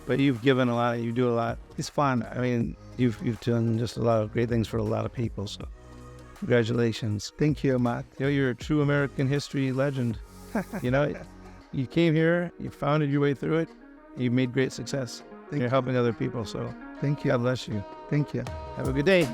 But you've given a lot. You do a lot. It's fun. I mean, you've done just a lot of great things for a lot of people. So, congratulations. Thank you, Matt. You're a true American history legend. You came here, you founded your way through it, you made great success. You're helping other people. So Thank you. God bless you. Thank you. Have a good day.